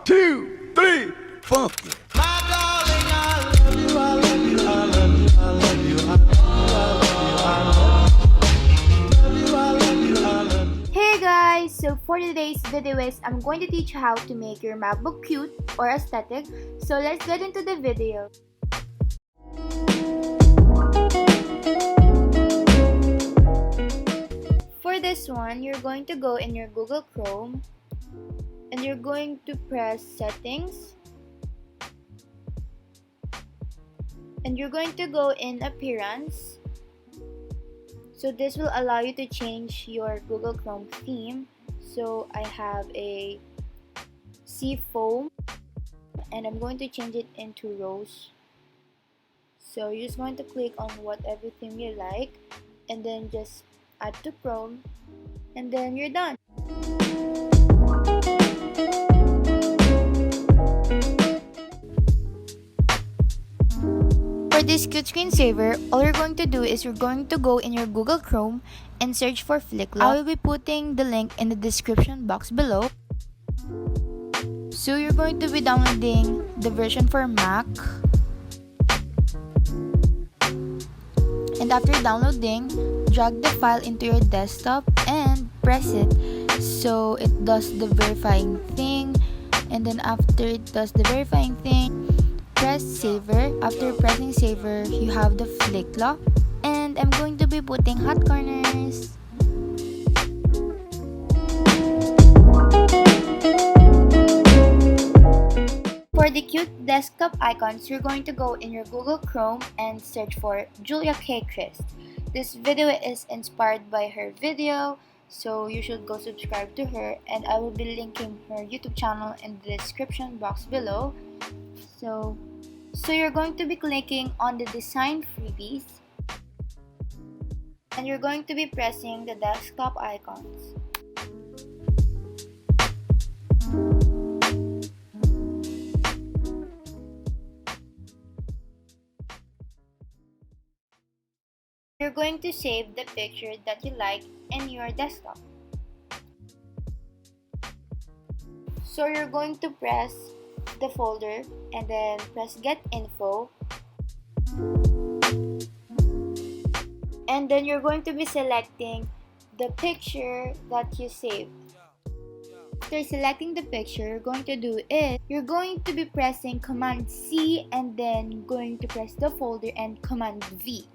2, 3, funky. Hey guys! So for today's video is I'm going to teach you how to make your MacBook cute or aesthetic. So let's get into the video. For this one, you're going to go in your Google Chrome and you're going to press settings and you're going to go in appearance. So this will allow you to change your Google Chrome theme. So I have a sea foam and I'm going to change it into rose. So you're just going to click on whatever theme you like and then just add to Chrome and then you're done. For this cute screensaver, all you're going to do is you're going to go in your Google Chrome and search for 𝓕𝓸𝓵𝓵𝓸𝓀. I will be putting the link in the description box below. So you're going to be downloading the version for Mac. And after downloading, drag the file into your desktop and press it so it does the verifying thing. And then after it does the verifying thing, press saver. After pressing saver, you have the 𝓕𝓸𝓵, and I'm going to be putting hot corners. For the cute desktop icons, you're going to go in your Google Chrome and search for Julia K. Christ. This video is inspired by her video, so you should go subscribe to her, and I will be linking her YouTube channel in the description box below. So you're going to be clicking on the design freebies and you're going to be pressing the desktop icons. You're going to save the picture that you like in your desktop. So you're going to press the folder and then press get info, and then you're going to be selecting the picture that you saved. After selecting the picture, you're going to do is you're going to be pressing Command C and then going to press the folder and Command V.